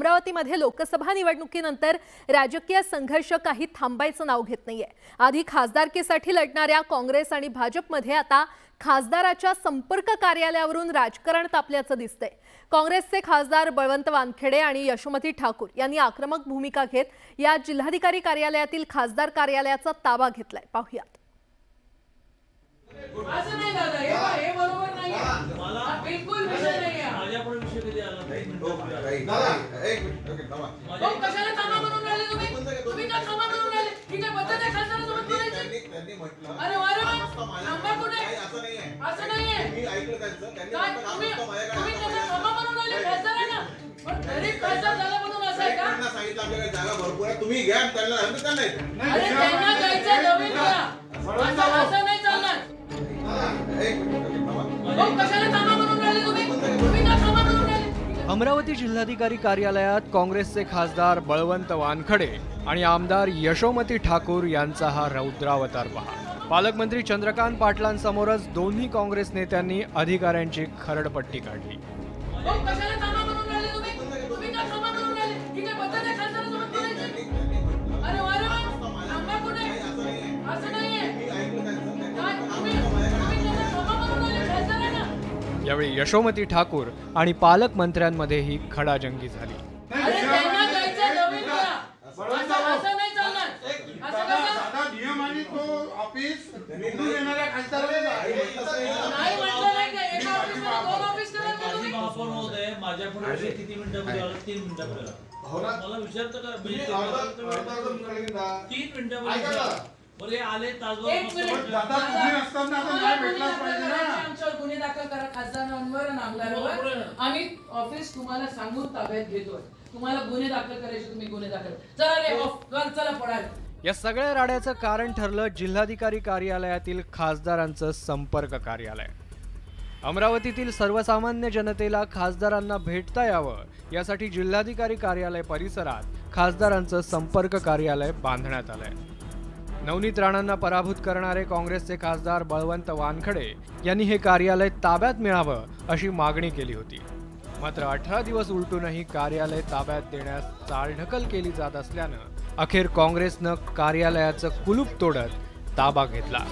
अमरावतीमध्ये लोकसभा निवडणुकीनंतर राजकीय संघर्ष काही थांबायचं नाव घेत नाहीये। आधी खासदारकीसाठी लढणाऱ्या काँग्रेस आणि भाजपमध्ये आता खासदाराच्या संपर्क कार्यालयावरून राजकारण तापल्याचं दिसतंय। काँग्रेसचे खासदार बळवंत वानखेडे आणि यशोमती ठाकूर यांनी आक्रमक भूमिका घेत या जिल्हाधिकारी कार्यालयातील खासदार कार्यालयाचा ताबा घेतलाय। पाहूयात। असं नाही दादा, हे बरोबर नाही आहे। मला बिलकुल विषय नाही आहे। माझ्या पण विषय कधी आला नाही। दादा एक मिनिट, ओके थांबा। कशाला थांबा म्हणून राहिले तुम्ही? तुम्ही का थांबा म्हणून राहिले? ठीक आहे, पद्धत आहे खासदारासोबत बोलायची। त्यांनी म्हटलं अरे वारे थांबा कुठे? असं नाही आहे, असं नाही आहे। मी ऐकलं त्यांचं, त्यांनी तुम्ही कसं थांबा म्हणून राहिले? खासदार आहे ना, पण गरीब खासदार झाला म्हणून असं आहे का? त्यांना सांगितलं आपल्याकडे जागा भरपूर आहे, तुम्ही घ्या। त्यांना नाही, अरे त्यांना जायचं नवीन करा, असं नाही चालणार। अमरावती जिल्हाधिकारी कार्यालयात काँग्रेसचे खासदार बळवंत वानखडे आणि आमदार यशोमती ठाकूर यांचा हा रौद्रावतार पहा। पालकमंत्री चंद्रकांत पाटलांसमोरच दोन्ही काँग्रेस नेत्यांनी अधिकाऱ्यांची खरडपट्टी काढली। यावेळी यशोमती ठाकूर आणि पालकमंत्र्यांमध्येही खडाजंगी झाली। गुन्हे दाखल करा खासदारांवर आणि आमदारांवर। आम्ही ऑफिस तुम्हाला सांगून ताब्यात घेतोय। तुम्हाला गुन्हे दाखल करायचे, तुम्ही गुन्हे दाखल चला पडाल। या सगळ्या राड्याचं कारण ठरलं जिल्हाधिकारी कार्यालयातील खासदारांचं संपर्क कार्यालय। अमरावतीतील सर्वसामान्य जनतेला खासदारांना भेटता यावं यासाठी जिल्हाधिकारी कार्यालय परिसरात खासदारांचं संपर्क कार्यालय बांधण्यात आलंय। नवनीत राणांना पराभूत करणारे काँग्रेसचे खासदार बळवंत वानखडे यांनी हे कार्यालय ताब्यात मिळावं अशी मागणी केली होती। मात्र 18 दिवस उलटूनही कार्यालय ताब्यात देण्यास चालढकल केली जात असल्यानं अखेर काँग्रेसनं कार्यालयाचं कुलूप तोडत ताबा घेतला।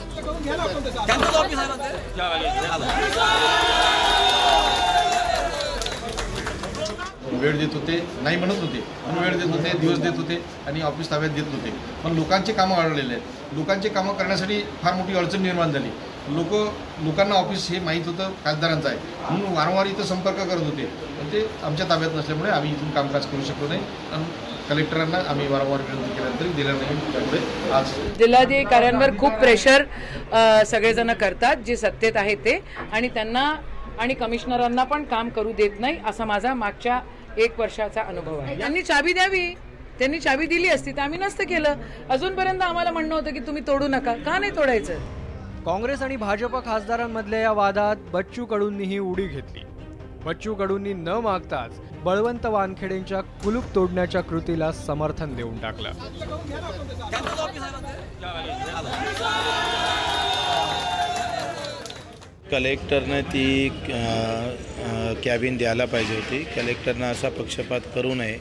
वेळ देत होते, नाही म्हणत होते, पण वेळ देत होते, दिवस देत होते आणि ऑफिस ताब्यात देत होते। पण लोकांचे कामं अडलेले आहेत। लोकांचे कामं करण्यासाठी फार मोठी अडचण निर्माण झाली। लोकांना ऑफिस हे माहीत होतं खासदारांचं आहे म्हणून वारंवार इथं संपर्क करत होते, पण ते आमच्या ताब्यात नसल्यामुळे आम्ही इथून कामकाज करू शकलो नाही आणि कलेक्टरांना आम्ही वारंवार विनंती केल्यानंतर दिलं नाही। त्यामुळे आज जिल्हाधिकाऱ्यांवर खूप प्रेशर सगळेजण करतात जे सत्तेत आहे ते, आणि त्यांना आणि कमिशनरांना पण काम करू देत नाही असा माझा मागच्या 1 वर्षाचा अनुभव आहे। त्यांनी चाबी द्यावी, त्यांनी चाबी दिली असती तर आम्ही नसतं केलं। अजूनपर्यंत आम्हाला म्हणणं होतं की तुम्ही तोडू नका, का नाही तोडायचं? काँग्रेस आणि भाजप खासदारांमधल्या या वादात बच्चू कडूंनीही उडी घेतली। बच्चू कडूंनी न मागताच बळवंत वानखेडेंच्या कुलूप तोडण्याच्या कृतीला समर्थन देऊन टाकलं। कलेक्टरने ती कॅबिन द्यायला पाहिजे होती। कलेक्टरनं असा पक्षपात करू नये।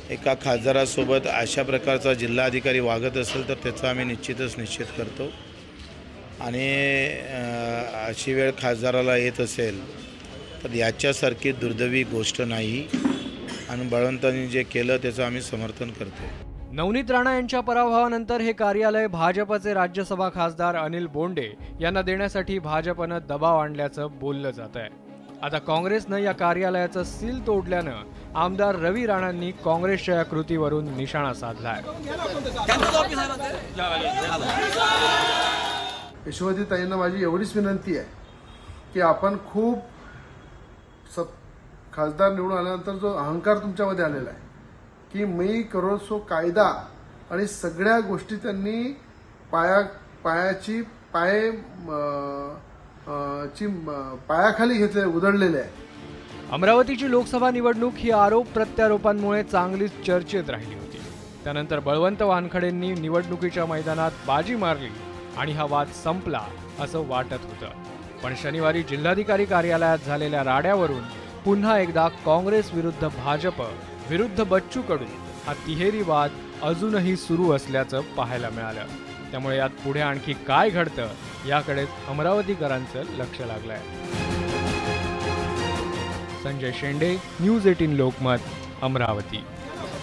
एका खासदारासोबत अशा प्रकारचा जिल्हाधिकारी वागत असेल तर त्याचा आम्ही निश्चित करतो आणि अशी वेळ खासदाराला येत असेल तर याच्यासारखी दुर्दैवी गोष्ट नाही आणि बळवंतांनी जे केलं त्याचं आम्ही समर्थन करतो। नवनीत राणा यांच्या पराभवानंतर हे कार्यालय भाजपचे राज्यसभा खासदार अनिल बोंडे यांना देण्यासाठी भाजपनं दबाव आणल्याचं बोललं जात आहे। आता काँग्रेसनं या कार्यालयाचं सील तोडल्यानं आमदार रवी राणांनी काँग्रेसच्या या कृतीवरून निशाणा साधलाय। यशोमतीताईंना माझी एवढीच विनंती आहे की आपण खूप खासदार निवडून आल्यानंतर जो अहंकार तुमच्यामध्ये आलेला आहे की मी करो सो कायदा आणि सगळ्या गोष्टी त्यांनी पायाखाली घेतले, उधळलेले आहे। अमरावतीची लोकसभा निवडणूक ही आरोप प्रत्यारोपांमुळे चांगलीच चर्चेत राहिली होती। त्यानंतर बळवंत वानखडेंनी निवडणुकीच्या मैदानात बाजी मारली आणि हा वाद संपला असं वाटत होतं। पण शनिवारी जिल्हाधिकारी कार्यालयात झालेल्या राड्यावरून पुन्हा एकदा काँग्रेस विरुद्ध भाजप विरुद्ध बच्चू कडू हा तिहेरी वाद अजूनही सुरू असल्याचं पाहायला मिळालं. त्यामुळे यात पुढे आणखी काय घडतं याकडे अमरावतीकरांचं लक्ष लागलंय. संजय शेंडे, न्यूज 18 लोकमत, अमरावती.